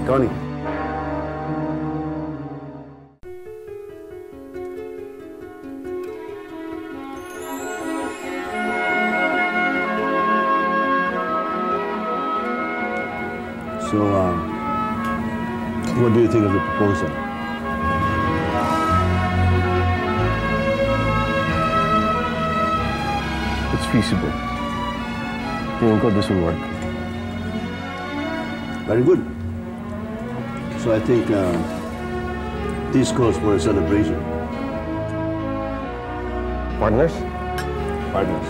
Connie. So, what do you think of the proposal? It's feasible. Tingin ko this will work. Very good. So I think this calls for a celebration. Partners? Partners.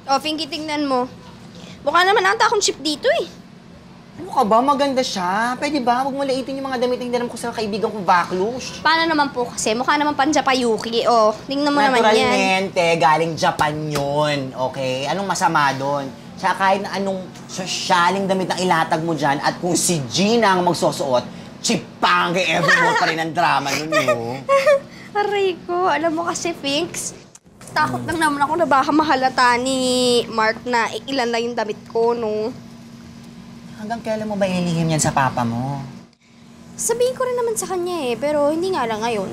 O, Pinky, tingnan mo. Mukha naman ata akong chip dito eh. Ano ka ba? Maganda siya. Pwede ba? Huwag mo laitin yung mga damit na hindalam ko sa kaibigan kong Baklush. Paano naman po kasi? Mukha naman Panjapayuki. O, tingnan mo naman yan. Naturalmente, galing Japan yun. Okay? Anong masama doon? Tsaka kahit na anong sosyaling damit ang ilatag mo dyan at kung si Gina ang magsusuot, chipang kay evermore pa rin ang drama nun yun. Aray ko, alam mo kasi, Finks, takot lang naman ako na baka mahalata ni Mark na ilan na yung damit ko, no? Hanggang kailan mo ba ililihim yan sa papa mo? Sabihin ko rin naman sa kanya eh, pero hindi nga lang ngayon.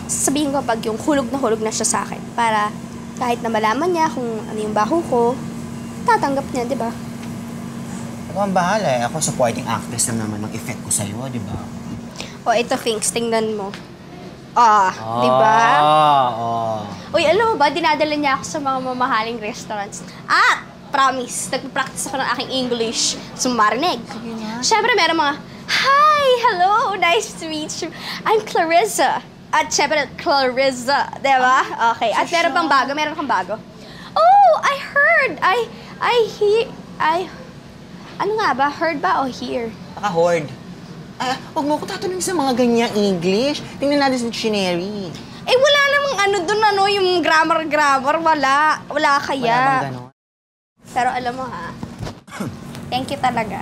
Sabihin ko pag yung hulog na siya sa akin para kahit na malaman niya kung ano yung baho ko, tatanggap niya, di ba? Ako ang bahala eh. Ako supporting actress lang naman ng effect ko sa'yo, di ba? O, ito, Finks, tingnan mo. Di ba? Uy, alam mo ba, dinadala niya ako sa mga mamahaling restaurants. Promise, nagpa-practice ako ng aking English. So, marinig. Siyempre, meron mga, hi, hello, nice to meet you. I'm Clarissa. At siyempre, Clarissa, di ba? Okay, at meron kang bago. Oh, I heard, ano nga ba? Heard ba o hear? Naka-hoard. Huwag mo ko tatanungin sa mga ganyang English. Tingnan natin sa dictionary. Eh, wala namang ano doon, yung grammar. Wala kaya. Wala bang gano'n? Pero alam mo ha, thank you talaga.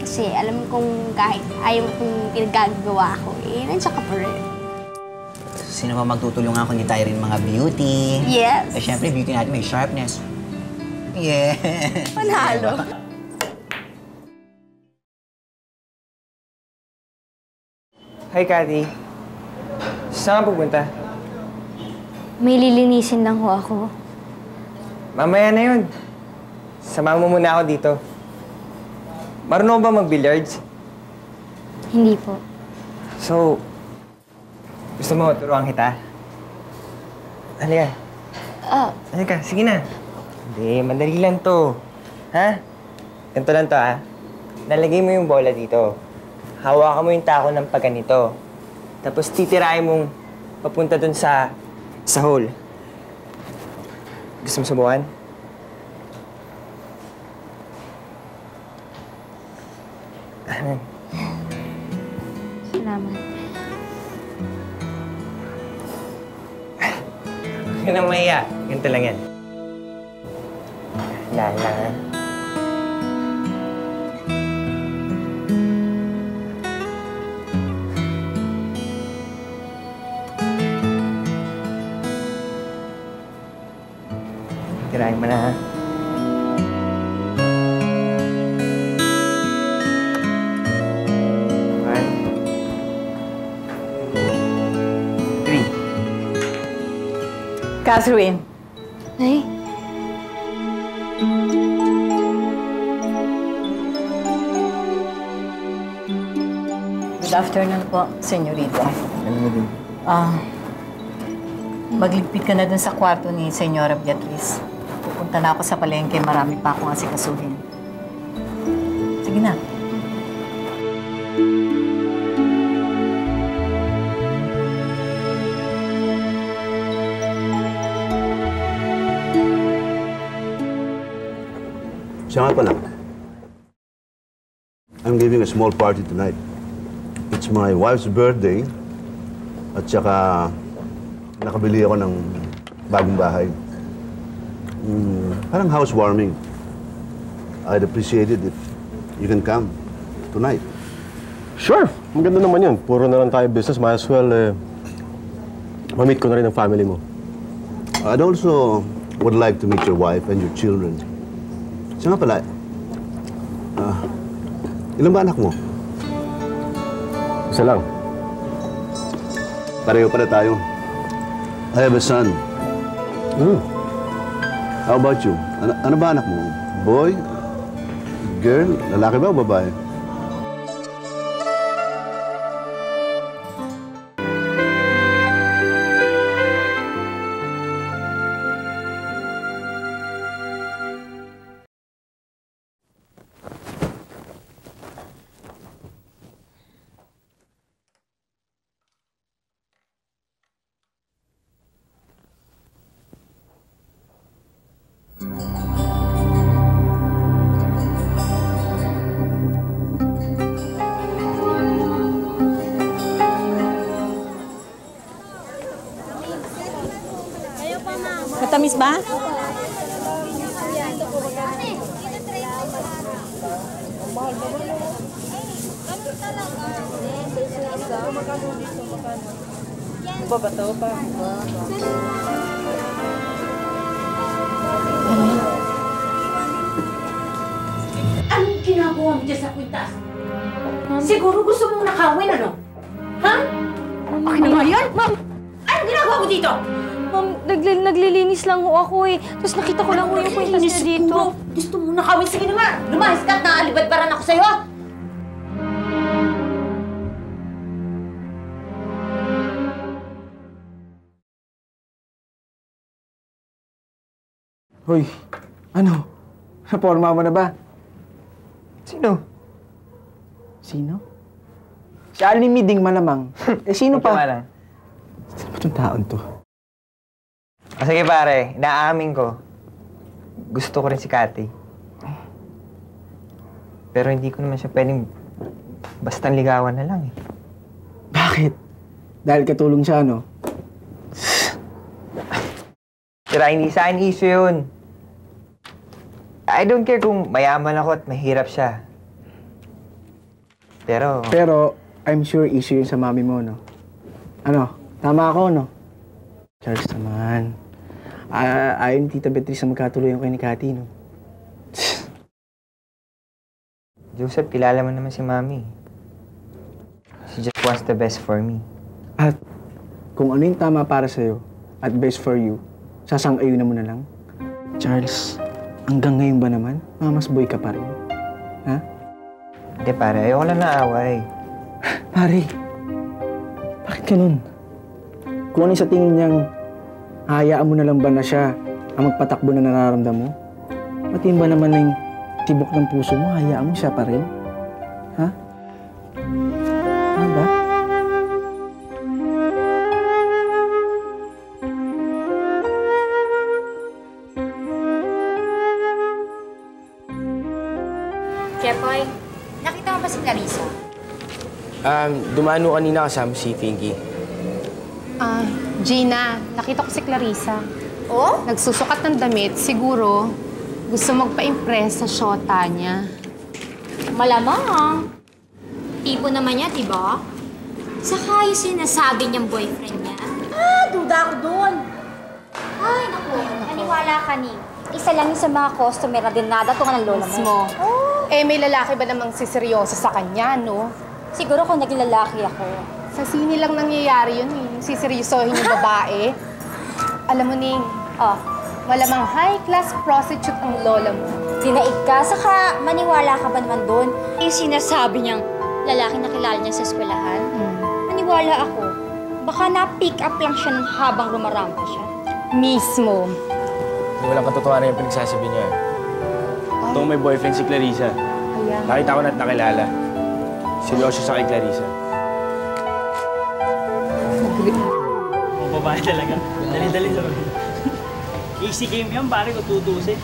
Kasi alam kong kahit ayaw kong pinagagawa ko, nandiyan ka pa rin. Sino ba magtutulungan kung hindi tayo rin mga beauty? Yes. Eh, syempre, beauty natin may sharpness. Yeah. Panalo. Hi, Cathy. Saan ka pupunta? May lilinisin lang ho ako. Mamaya na yun. Samahan mo muna ako dito. Marunong ba mag-billiards? Hindi po. So, gusto mo turuan kita? Halika. Halika, sige na. Hindi, madali lang to. Ha? Ganito lang to, ha? Nalagay mo yung bola dito. Hawakan mo yung tako ng pagganito. Tapos titirahin mong papunta dun sa hole. Gusto mo subukan? Salamat. Huwag ka nang mahiya. Ganito lang yan. Lala. Tirahin mo na, ha? Catherine. Nay? Good afternoon po, senyorita. Ano mo din? Magligpit ka na dun sa kwarto ni Senyora Beatriz. Pupunta na ako sa palengke, marami pa akong asikasuhin. Sige na. Siya nga pala. I'm giving a small party tonight. It's my wife's birthday. At saka, nakabili ako ng bagong bahay. Parang housewarming. I'd appreciate it if you can come tonight. Sure! Maganda naman yun. Puro na lang tayo business. Might as well, ma-meet ko na rin ang family mo. I'd also would like to meet your wife and your children. Siya nga pala, Ilan ba anak mo? Isa lang. Pareho pala tayo. I have a son. How about you? Ano ba anak mo? Boy? Girl? Lalaki ba o babae? Matamis ba? Anong ginagawa mo dyan sa kwintas? Siguro gusto mong nakawin, ano? Ha? Akin na nga yan? Ma'am! Anong ginagawa mo dito? Ma'am, naglilinis lang ho ako eh. Tapos nakita ko lang ho yung kwintas niya dito. Gusto mong nakawin? Sige na nga! Lumahis ka at naalibadbaran ako sa'yo! Hoy, ano? Naporma mo na ba? Sino? Sino? Si Aling Miding malamang. Sino pa? Lang. Sino ba itong taon to? Sige pare, inaamin ko. Gusto ko rin si Cathy. Pero hindi ko naman siya pwedeng basta ligawan na lang eh. Bakit? Dahil katulong siya, no? Tira, hindi sa akin issue yun. I don't care kung mayaman ako at mahirap siya. Pero, I'm sure issue yun sa mami mo, no? Ano? Tama ako, no? Charles naman. Ayaw ni Tita Beatrice na magkatuloyan kayo ni Cathy, no? Joseph, kilala mo naman si mami. She just wants the best for me. At kung ano yung tama para sa'yo at best for you, sasang-ayunan mo na lang. Charles, hanggang ngayon ba naman, mamas boy ka pa rin? Ha? Hindi pare, ayoko lang naaway. Pare, bakit ganun? Kung ano sa tingin niyang hayaan mo na lang ba na siya ang magpatakbo na nararamdam mo? Pati ba naman na yung tibok ng puso mo, hayaan mo siya pa rin? Ha? Ano ba? Jepoy, nakita mo ba si Clarissa? Dumano kanina kasama si Pinky. Gina, nakita ko si Clarissa. Oh? Nagsusukat ng damit. Siguro, gusto magpa-impress sa shota niya. Malamang. Tipo naman niya, diba? Saka yung sinasabi niyang boyfriend niya. Duda ako doon. Ay, naku. Maniwala ka ni. Isa lang yun sa mga customer na dinadatungan ng lola mo. Mismo. Eh, may lalaki ba namang siseryoso sa kanya, no? Siguro kung naging lalaki ako. Sa sini lang nangyayari yun, eh. Siseryosohin yung babae. Alam mo, Ning, malamang high-class prostitute ang lola mo. Dinaig ka, saka maniwala ka ba naman doon? Yung sinasabi niyang lalaki na kilala niya sa eskwelahan. Maniwala ako. Baka na-pick up lang siya habang rumarampa siya. Mismo. Walang katotohanan yung pinagsasabi niya. Itong may boyfriend si Clarissa. Nakita ko na't nakilala. Seryoso sa kay Clarissa. Babae talaga. Dali-dali lang. Easy game yan, pare, kung tutusin.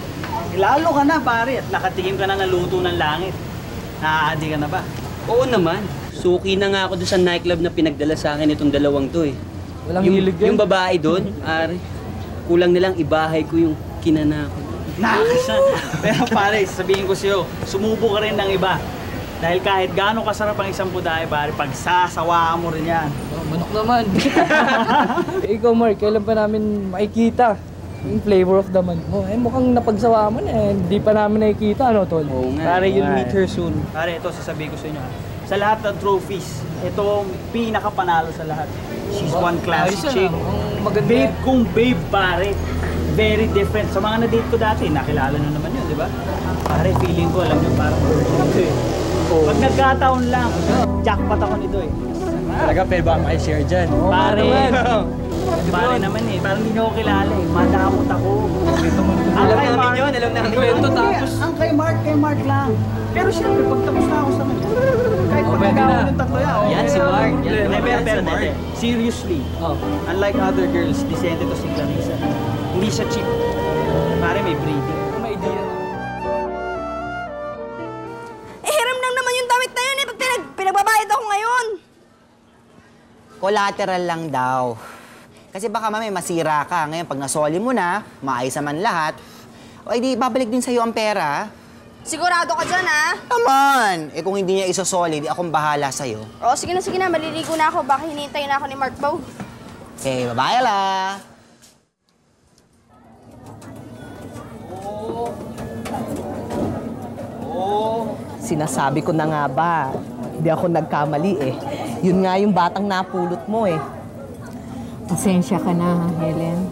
Lalo ka na, pare, at nakatikim ka na ng luto ng langit. Naaadi ka na ba? Oo naman. Suki na nga ako doon sa nightclub na pinagdala sa akin itong dalawang to eh. Walang hilig yan. Yung babae doon, pare, kulang nilang ibahay ko yung kinanakot. Nakakasan. Pero pare, sabihin ko sa'yo, sumubo ka rin ng iba. Dahil kahit gaano kasarap ang isang budae, pare, pagsasawaan mo rin yan. Manok naman. Ikaw, Mark, kailan pa namin makikita? Yung flavor of the month mo. Eh, mukhang napagsawa mo na eh. Hindi pa namin nakikita, ano, tol? Oo nga. Pare, you'll meet her soon. Pare, ito, sasabihin ko sa inyo, ha. Sa lahat ng trophies, ito ang pinakapanalo sa lahat. She's one classy chick. Babe kung babe, pare. Very different. Sa mga na-date ko dati, nakilala na naman yun, di ba? Pare, feeling ko, alam nyo, parang ito eh. Pag nagkataon lang, jackpot ako nito eh. Talaga, pwede ba makishare dyan? Pare, pare naman eh. Parang hindi nyo ako kilala eh. Madamot ako. Alam namin yun, alam namin yun. Ang kay Mark lang. Pero siyempre, pag tapos na ako sa kanya, kahit pag nagawa ng tatlo yan. Yan si Mark. Pero, seriously, unlike other girls, decente to si Clarissa. Hindi siya cheap. Pare, may breeding. May idea. Hiram lang naman yung damit na yun eh. Pag pinagbabayad ako ngayon. Collateral lang daw. Kasi baka mamaya masira ka. Ngayon, pag nasoli mo na, maayos naman lahat, o di babalik din sa'yo ang pera. Sigurado ka dyan, ha? Come on! Eh kung hindi niya isosoli, di akong bahala sa'yo. Oo, sige na. Maliligo na ako. Baka hinihintay na ako ni Mark Bow. Okay, bye-bye la! Sinasabi ko na nga ba, hindi ako nagkamali eh. Yun nga yung batang napulot mo eh. Pasensya ka na, Helen.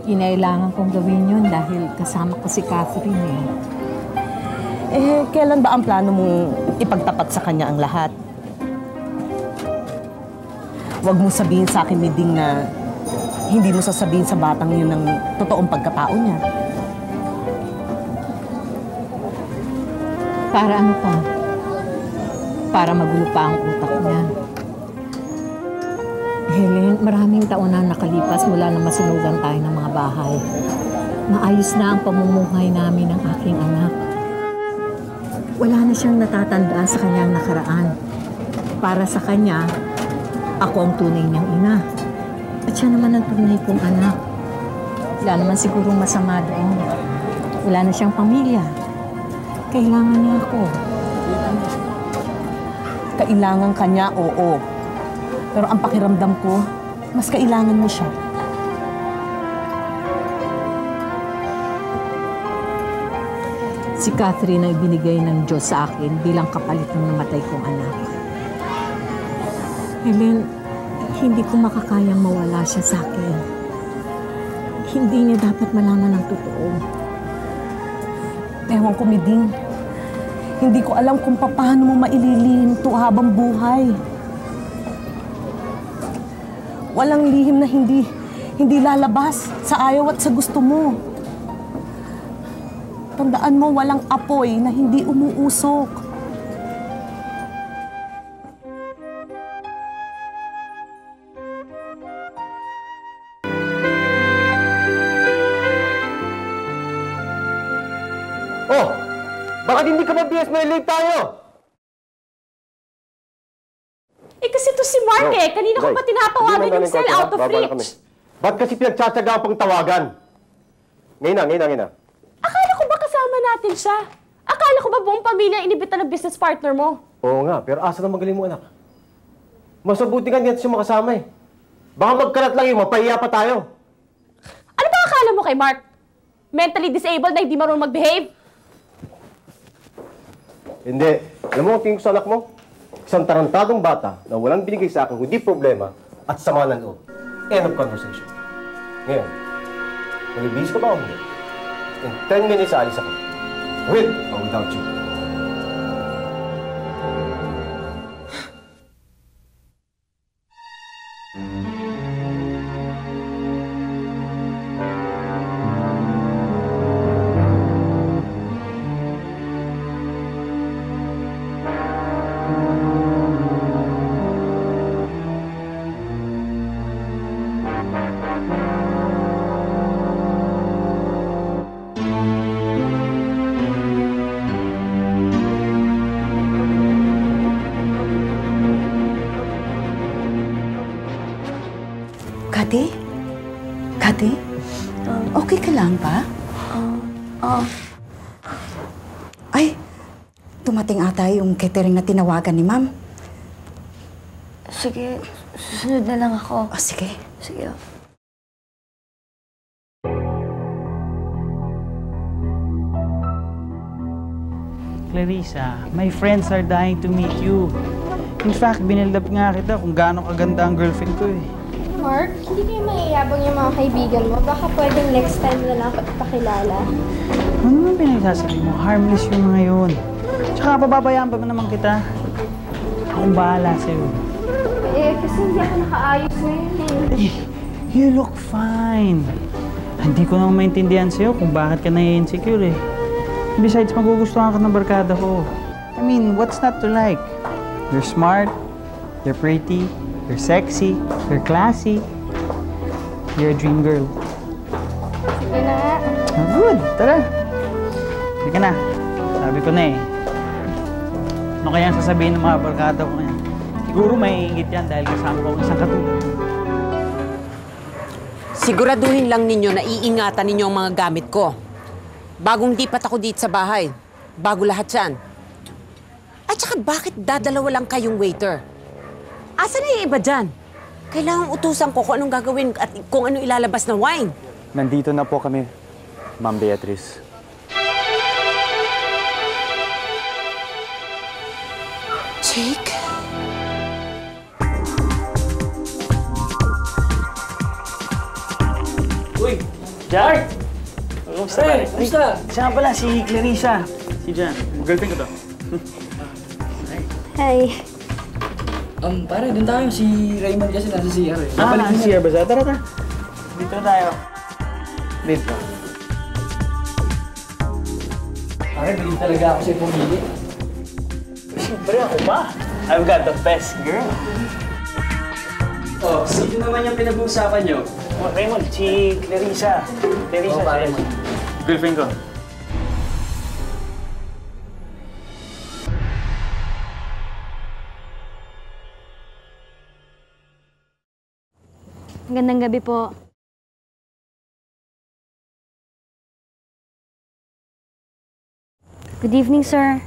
Kinailangan kong gawin yun dahil kasama ko si Catherine eh. Eh, kailan ba ang plano mong ipagtapat sa kanya ang lahat? Huwag mo sabihin sa akin, Miding, na hindi mo sasabihin sa batang yun ng totoong pagkatao niya. Para ano pa? Para magulo pa ang utak niya. Helen, maraming taon na nakalipas mula na masunugan tayo ng mga bahay. Maayos na ang pamumuhay namin ng aking anak. Wala na siyang natatandaan sa kanyang nakaraan. Para sa kanya, ako ang tunay niyang ina. At siya naman ang tunay kong anak. Wala naman sigurong masama doon. Wala na siyang pamilya. Kailangan niya ako. Kailangan kanya, oo. Pero ang pakiramdam ko, mas kailangan mo siya. Si Catherine ay binigay ng Diyos sa akin bilang kapalit ng namatay kong anak. Helen, hindi ko makakayang mawala siya sa akin. Hindi niya dapat malaman ng totoo. Ewan ko, Miding. Hindi ko alam kung paano mo maililihim ito habang buhay. Walang lihim na hindi lalabas sa ayaw at sa gusto mo. Tandaan mo, walang apoy na hindi umuusok. Oh! Bakit hindi ka mabiyas? May late tayo! Eh kasi to si Mark eh. Kanina ko pa tinapawagan yung cell out of reach. Ba't kasi pinagtsatsaga pang tawagan? Ngayon na. Akala ko ba kasama natin siya? Akala ko ba buong pamilya inibita ng business partner mo? Oo nga, pero asa na magaling mo, anak? Mas mabuti nga niyan siya makasama eh. Baka magkarat lang yun, mapahiya pa tayo. Ano ba akala mo kay Mark? Mentally disabled na hindi marunong mag-behave? Hindi. Alam mo ang tingin ko sa anak mo? Isang tarantadong bata na walang binigay sa akin, hindi problema at sama ng loob. End of conversation. Ngayon, malibis ka ba o hindi? In 10 minutes, alis ako. With or without you. Kati? Okay ka lang ba? Ay, tumating ata yung catering na tinawagan ni Ma'am. Sige, susunod na lang ako. Sige. Sige. Clarissa, my friends are dying to meet you. In fact, binildap nga kita kung gaano kaganda ang girlfriend ko eh. Mark, hindi kayo maiyabang yung mga kaibigan mo. Baka pwedeng next time na lang ipakilala. Ano naman pinagsasabi mo? Harmless yung mga yun. Tsaka pababayaan pa ba naman kita? Akong bahala sa'yo. Eh, kasi hindi ako nakaayos ngayon eh. You look fine. Hindi ko naman maintindihan sa'yo kung bakit ka nai-insecure eh. Besides, magugustuhan ka ng barkada ko. I mean, what's not to like? You're smart, you're pretty, you're sexy, you're classy. You're a dream girl. Sige na nga. Good, tara. Sige na. Sabi ko na eh. Ano kaya ang sasabihin ng mga barkada ko ngayon? Siguro may ingit yan dahil kasama ko ang isang katulad. Siguraduhin lang ninyo na iingatan ninyo ang mga gamit ko. Bagong lipat ako dito sa bahay. Bago lahat yan. At saka bakit dadalawa lang kayong waiter? Asan na yung iba dyan? Kailangang utusan ko kung anong gagawin at kung anong ilalabas na wine. Nandito na po kami, Ma'am Beatrice. Jake? Uy! Jar! Kamusta ba? Kamusta? Siya nga pala, si Clarissa. Si Jan. Girlfriend ko to. Hi. Pare, dun tayo. Si Raymond kasi nasa CR eh. Nasa CR ba siya? Tara, tara. Dito tayo. Dito. Pare, bilib talaga ako sa'yo pumili. Siyempre ako pa. I've got the best girl. Oh, sino naman yung pinag-uusapan nyo? Oh, Raymond, si Clarissa. Clarissa, Oh, pare. girlfriend ko. Magandang gabi po. Good evening, sir.